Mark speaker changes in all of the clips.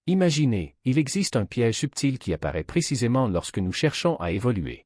Speaker 1: Imaginez, il existe un piège subtil qui apparaît précisément lorsque nous cherchons à évoluer.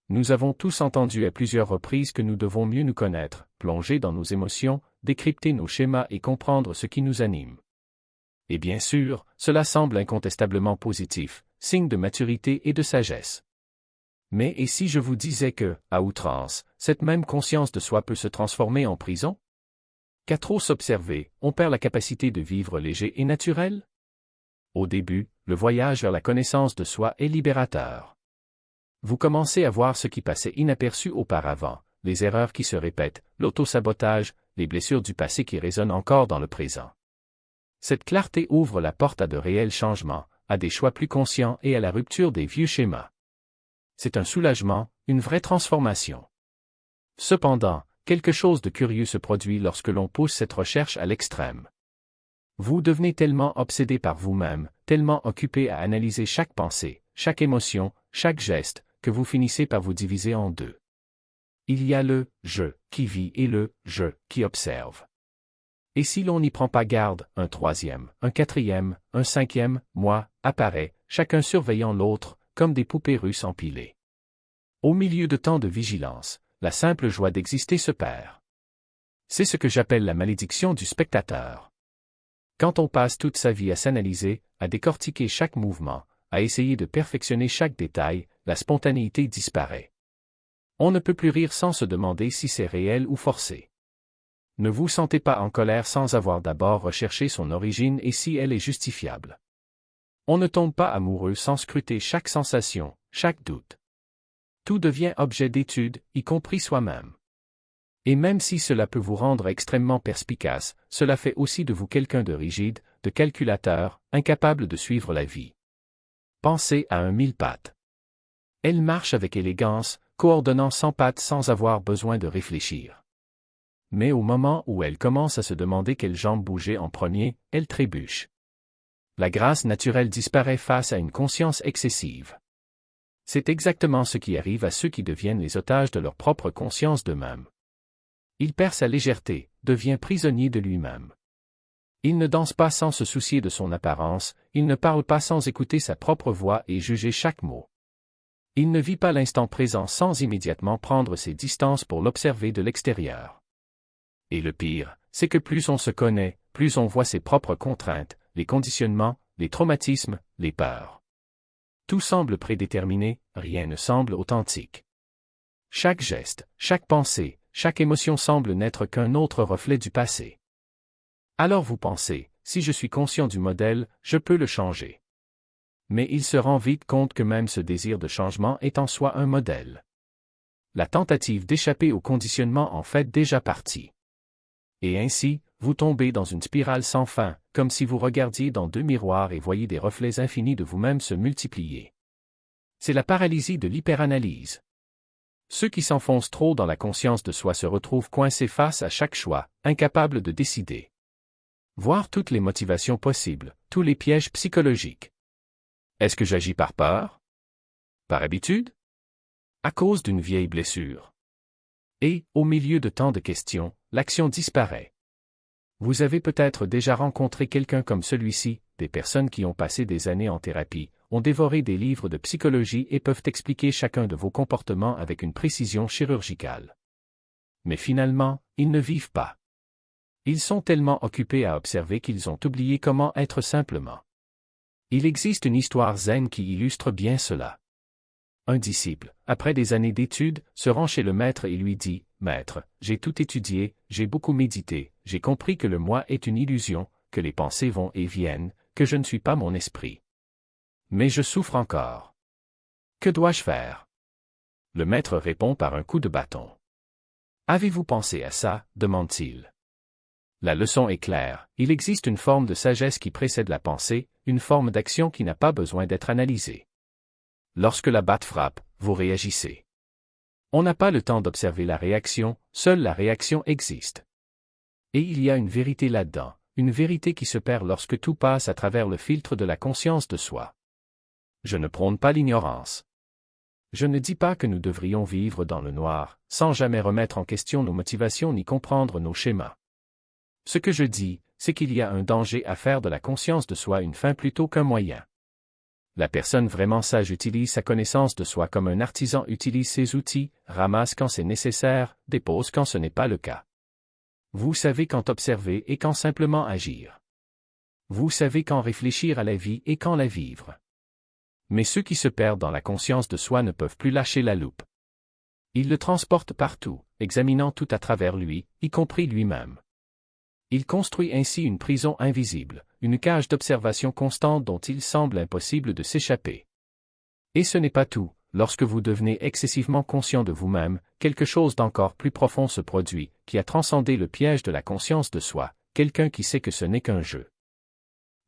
Speaker 1: Nous avons tous entendu à plusieurs reprises que nous devons mieux nous connaître, plonger dans nos émotions, décrypter nos schémas et comprendre ce qui nous anime. Et bien sûr, cela semble incontestablement positif, signe de maturité et de sagesse. Mais et si je vous disais que, à outrance, cette même conscience de soi peut se transformer en prison? Qu'à trop s'observer, on perd la capacité de vivre léger et naturel? Au début, le voyage vers la connaissance de soi est libérateur. Vous commencez à voir ce qui passait inaperçu auparavant, les erreurs qui se répètent, l'autosabotage, les blessures du passé qui résonnent encore dans le présent. Cette clarté ouvre la porte à de réels changements, à des choix plus conscients et à la rupture des vieux schémas. C'est un soulagement, une vraie transformation. Cependant, quelque chose de curieux se produit lorsque l'on pousse cette recherche à l'extrême. Vous devenez tellement obsédé par vous-même, tellement occupé à analyser chaque pensée, chaque émotion, chaque geste, que vous finissez par vous diviser en deux. Il y a le « je » qui vit et le « je » qui observe. Et si l'on n'y prend pas garde, un troisième, un quatrième, un cinquième, moi, apparaît, chacun surveillant l'autre, comme des poupées russes empilées. Au milieu de tant de vigilance, la simple joie d'exister se perd. C'est ce que j'appelle la malédiction du spectateur. Quand on passe toute sa vie à s'analyser, à décortiquer chaque mouvement, à essayer de perfectionner chaque détail, la spontanéité disparaît. On ne peut plus rire sans se demander si c'est réel ou forcé. Ne vous sentez pas en colère sans avoir d'abord recherché son origine et si elle est justifiable. On ne tombe pas amoureux sans scruter chaque sensation, chaque doute. Tout devient objet d'étude, y compris soi-même. Et même si cela peut vous rendre extrêmement perspicace, cela fait aussi de vous quelqu'un de rigide, de calculateur, incapable de suivre la vie. Pensez à un mille-pattes. Elle marche avec élégance, coordonnant 100 pattes sans avoir besoin de réfléchir. Mais au moment où elle commence à se demander quelle jambe bouger en premier, elle trébuche. La grâce naturelle disparaît face à une conscience excessive. C'est exactement ce qui arrive à ceux qui deviennent les otages de leur propre conscience d'eux-mêmes. Il perd sa légèreté, devient prisonnier de lui-même. Il ne danse pas sans se soucier de son apparence, il ne parle pas sans écouter sa propre voix et juger chaque mot. Il ne vit pas l'instant présent sans immédiatement prendre ses distances pour l'observer de l'extérieur. Et le pire, c'est que plus on se connaît, plus on voit ses propres contraintes, les conditionnements, les traumatismes, les peurs. Tout semble prédéterminé, rien ne semble authentique. Chaque geste, chaque pensée, chaque émotion semble n'être qu'un autre reflet du passé. Alors vous pensez, si je suis conscient du modèle, je peux le changer. Mais il se rend vite compte que même ce désir de changement est en soi un modèle. La tentative d'échapper au conditionnement en fait déjà partie. Et ainsi, vous tombez dans une spirale sans fin, comme si vous regardiez dans deux miroirs et voyiez des reflets infinis de vous-même se multiplier. C'est la paralysie de l'hyperanalyse. Ceux qui s'enfoncent trop dans la conscience de soi se retrouvent coincés face à chaque choix, incapables de décider. Voir toutes les motivations possibles, tous les pièges psychologiques. Est-ce que j'agis par peur? Par habitude? À cause d'une vieille blessure? Et, au milieu de tant de questions, l'action disparaît. Vous avez peut-être déjà rencontré quelqu'un comme celui-ci, des personnes qui ont passé des années en thérapie, ont dévoré des livres de psychologie et peuvent expliquer chacun de vos comportements avec une précision chirurgicale. Mais finalement, ils ne vivent pas. Ils sont tellement occupés à observer qu'ils ont oublié comment être simplement. Il existe une histoire zen qui illustre bien cela. Un disciple, après des années d'études, se rend chez le maître et lui dit « Maître, j'ai tout étudié, j'ai beaucoup médité, j'ai compris que le moi est une illusion, que les pensées vont et viennent, que je ne suis pas mon esprit. Mais je souffre encore. Que dois-je faire ?» Le maître répond par un coup de bâton. « Avez-vous pensé à ça ?» demande-t-il. La leçon est claire, il existe une forme de sagesse qui précède la pensée, une forme d'action qui n'a pas besoin d'être analysée. Lorsque la batte frappe, vous réagissez. On n'a pas le temps d'observer la réaction, seule la réaction existe. Et il y a une vérité là-dedans, une vérité qui se perd lorsque tout passe à travers le filtre de la conscience de soi. Je ne prône pas l'ignorance. Je ne dis pas que nous devrions vivre dans le noir, sans jamais remettre en question nos motivations ni comprendre nos schémas. Ce que je dis, c'est qu'il y a un danger à faire de la conscience de soi une fin plutôt qu'un moyen. La personne vraiment sage utilise sa connaissance de soi comme un artisan utilise ses outils, ramasse quand c'est nécessaire, dépose quand ce n'est pas le cas. Vous savez quand observer et quand simplement agir. Vous savez quand réfléchir à la vie et quand la vivre. Mais ceux qui se perdent dans la conscience de soi ne peuvent plus lâcher la loupe. Ils le transportent partout, examinant tout à travers lui, y compris lui-même. Il construit ainsi une prison invisible, une cage d'observation constante dont il semble impossible de s'échapper. Et ce n'est pas tout, lorsque vous devenez excessivement conscient de vous-même, quelque chose d'encore plus profond se produit, qui a transcendé le piège de la conscience de soi, quelqu'un qui sait que ce n'est qu'un jeu.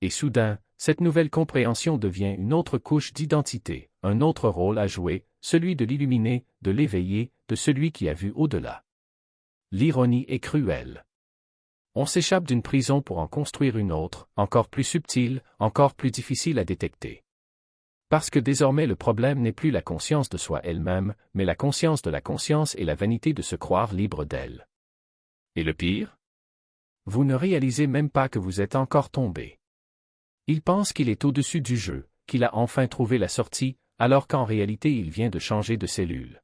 Speaker 1: Et soudain, cette nouvelle compréhension devient une autre couche d'identité, un autre rôle à jouer, celui de l'illuminé, de l'éveillé, de celui qui a vu au-delà. L'ironie est cruelle. On s'échappe d'une prison pour en construire une autre, encore plus subtile, encore plus difficile à détecter. Parce que désormais le problème n'est plus la conscience de soi elle-même, mais la conscience de la conscience et la vanité de se croire libre d'elle. Et le pire? Vous ne réalisez même pas que vous êtes encore tombé. Il pense qu'il est au-dessus du jeu, qu'il a enfin trouvé la sortie, alors qu'en réalité il vient de changer de cellule.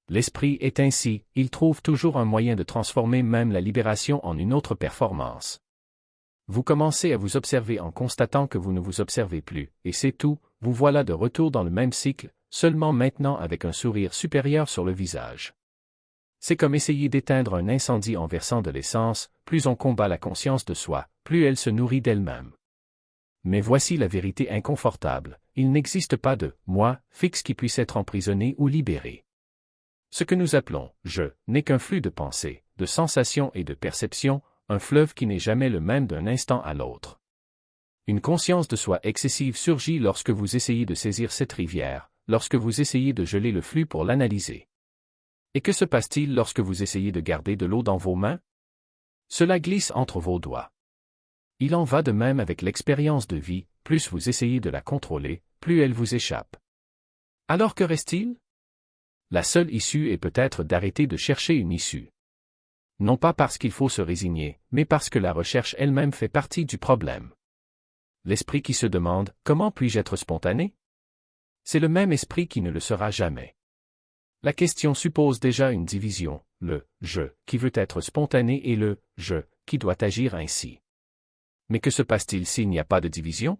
Speaker 1: L'esprit est ainsi, il trouve toujours un moyen de transformer même la libération en une autre performance. Vous commencez à vous observer en constatant que vous ne vous observez plus, et c'est tout, vous voilà de retour dans le même cycle, seulement maintenant avec un sourire supérieur sur le visage. C'est comme essayer d'éteindre un incendie en versant de l'essence, plus on combat la conscience de soi, plus elle se nourrit d'elle-même. Mais voici la vérité inconfortable, il n'existe pas de « moi » fixe qui puisse être emprisonné ou libéré. Ce que nous appelons « je » n'est qu'un flux de pensées, de sensations et de perceptions, un fleuve qui n'est jamais le même d'un instant à l'autre. Une conscience de soi excessive surgit lorsque vous essayez de saisir cette rivière, lorsque vous essayez de geler le flux pour l'analyser. Et que se passe-t-il lorsque vous essayez de garder de l'eau dans vos mains? Cela glisse entre vos doigts. Il en va de même avec l'expérience de vie, plus vous essayez de la contrôler, plus elle vous échappe. Alors que reste-t-il? La seule issue est peut-être d'arrêter de chercher une issue. Non pas parce qu'il faut se résigner, mais parce que la recherche elle-même fait partie du problème. L'esprit qui se demande « Comment puis-je être spontané ?» C'est le même esprit qui ne le sera jamais. La question suppose déjà une division, le « je » qui veut être spontané et le « je » qui doit agir ainsi. Mais que se passe-t-il s'il n'y a pas de division?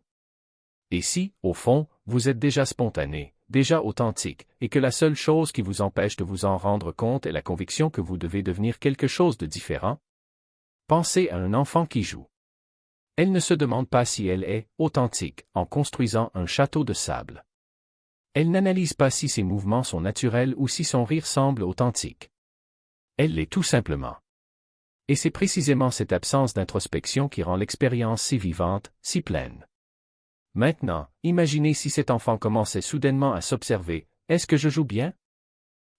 Speaker 1: Et si, au fond, vous êtes déjà spontané, déjà authentique, et que la seule chose qui vous empêche de vous en rendre compte est la conviction que vous devez devenir quelque chose de différent? Pensez à un enfant qui joue. Elle ne se demande pas si elle est authentique en construisant un château de sable. Elle n'analyse pas si ses mouvements sont naturels ou si son rire semble authentique. Elle l'est tout simplement. Et c'est précisément cette absence d'introspection qui rend l'expérience si vivante, si pleine. Maintenant, imaginez si cet enfant commençait soudainement à s'observer, est-ce que je joue bien?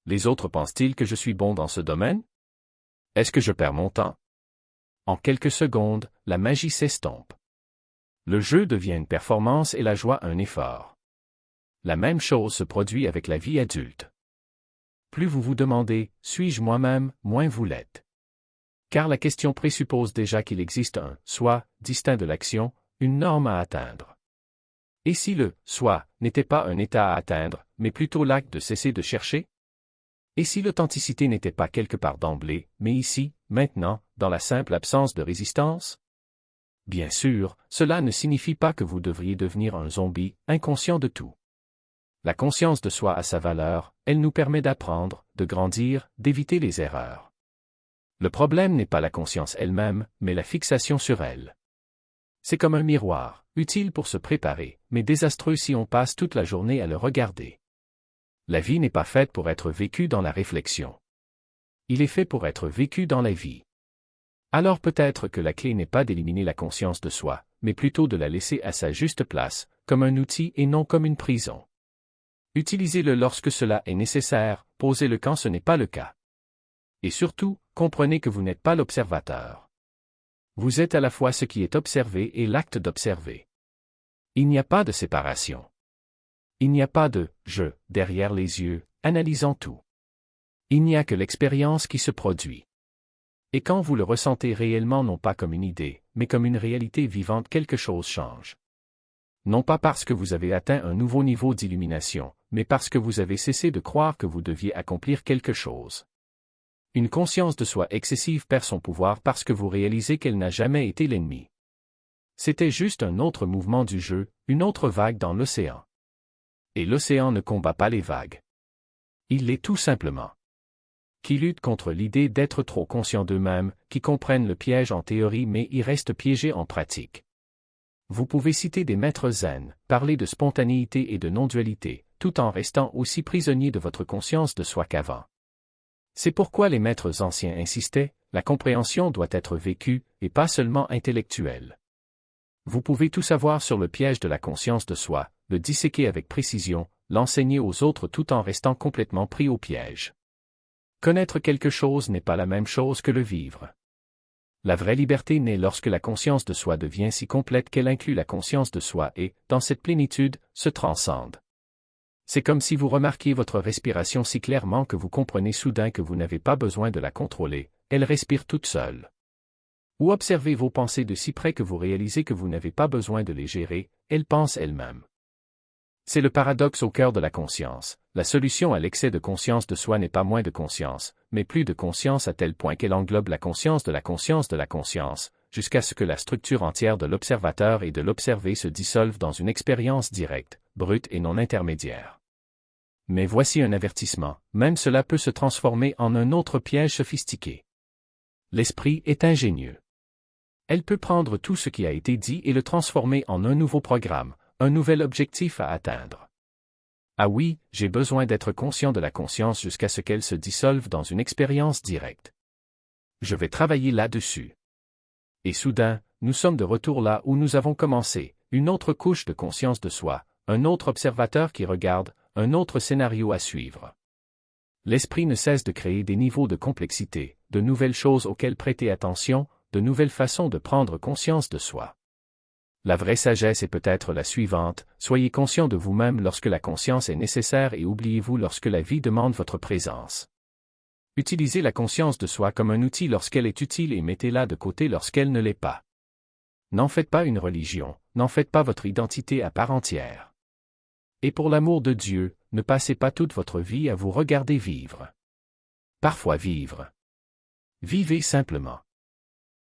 Speaker 1: Les autres pensent-ils que je suis bon dans ce domaine? Est-ce que je perds mon temps? En quelques secondes, la magie s'estompe. Le jeu devient une performance et la joie un effort. La même chose se produit avec la vie adulte. Plus vous vous demandez « suis-je moi-même ?» moins vous l'êtes. Car la question présuppose déjà qu'il existe un « soi » distinct de l'action, une norme à atteindre. Et si le « soi » n'était pas un état à atteindre, mais plutôt l'acte de cesser de chercher? Et si l'authenticité n'était pas quelque part d'emblée, mais ici, maintenant, dans la simple absence de résistance? Bien sûr, cela ne signifie pas que vous devriez devenir un zombie, inconscient de tout. La conscience de soi a sa valeur, elle nous permet d'apprendre, de grandir, d'éviter les erreurs. Le problème n'est pas la conscience elle-même, mais la fixation sur elle. C'est comme un miroir, utile pour se préparer, mais désastreux si on passe toute la journée à le regarder. La vie n'est pas faite pour être vécue dans la réflexion. Il est fait pour être vécu dans la vie. Alors peut-être que la clé n'est pas d'éliminer la conscience de soi, mais plutôt de la laisser à sa juste place, comme un outil et non comme une prison. Utilisez-le lorsque cela est nécessaire, posez-le quand ce n'est pas le cas. Et surtout, comprenez que vous n'êtes pas l'observateur. Vous êtes à la fois ce qui est observé et l'acte d'observer. Il n'y a pas de séparation. Il n'y a pas de « je » derrière les yeux, analysant tout. Il n'y a que l'expérience qui se produit. Et quand vous le ressentez réellement non pas comme une idée, mais comme une réalité vivante quelque chose change. Non pas parce que vous avez atteint un nouveau niveau d'illumination, mais parce que vous avez cessé de croire que vous deviez accomplir quelque chose. Une conscience de soi excessive perd son pouvoir parce que vous réalisez qu'elle n'a jamais été l'ennemi. C'était juste un autre mouvement du jeu, une autre vague dans l'océan. Et l'océan ne combat pas les vagues. Il l'est tout simplement. Qui luttent contre l'idée d'être trop conscients d'eux-mêmes, qui comprennent le piège en théorie mais y restent piégés en pratique. Vous pouvez citer des maîtres zen, parler de spontanéité et de non-dualité, tout en restant aussi prisonnier de votre conscience de soi qu'avant. C'est pourquoi les maîtres anciens insistaient, la compréhension doit être vécue, et pas seulement intellectuelle. Vous pouvez tout savoir sur le piège de la conscience de soi, le disséquer avec précision, l'enseigner aux autres tout en restant complètement pris au piège. Connaître quelque chose n'est pas la même chose que le vivre. La vraie liberté naît lorsque la conscience de soi devient si complète qu'elle inclut la conscience de soi et, dans cette plénitude, se transcende. C'est comme si vous remarquiez votre respiration si clairement que vous comprenez soudain que vous n'avez pas besoin de la contrôler, elle respire toute seule. Ou observez vos pensées de si près que vous réalisez que vous n'avez pas besoin de les gérer, elles pensent elles-mêmes. C'est le paradoxe au cœur de la conscience. La solution à l'excès de conscience de soi n'est pas moins de conscience, mais plus de conscience à tel point qu'elle englobe la conscience de la conscience de la conscience, jusqu'à ce que la structure entière de l'observateur et de l'observé se dissolve dans une expérience directe, brute et non intermédiaire. Mais voici un avertissement, même cela peut se transformer en un autre piège sophistiqué. L'esprit est ingénieux. Elle peut prendre tout ce qui a été dit et le transformer en un nouveau programme, un nouvel objectif à atteindre. Ah oui, j'ai besoin d'être conscient de la conscience jusqu'à ce qu'elle se dissolve dans une expérience directe. Je vais travailler là-dessus. Et soudain, nous sommes de retour là où nous avons commencé, une autre couche de conscience de soi, un autre observateur qui regarde, un autre scénario à suivre. L'esprit ne cesse de créer des niveaux de complexité, de nouvelles choses auxquelles prêter attention, de nouvelles façons de prendre conscience de soi. La vraie sagesse est peut-être la suivante, soyez conscient de vous-même lorsque la conscience est nécessaire et oubliez-vous lorsque la vie demande votre présence. Utilisez la conscience de soi comme un outil lorsqu'elle est utile et mettez-la de côté lorsqu'elle ne l'est pas. N'en faites pas une religion, n'en faites pas votre identité à part entière. Et pour l'amour de Dieu, ne passez pas toute votre vie à vous regarder vivre. Parfois vivre. Vivez simplement.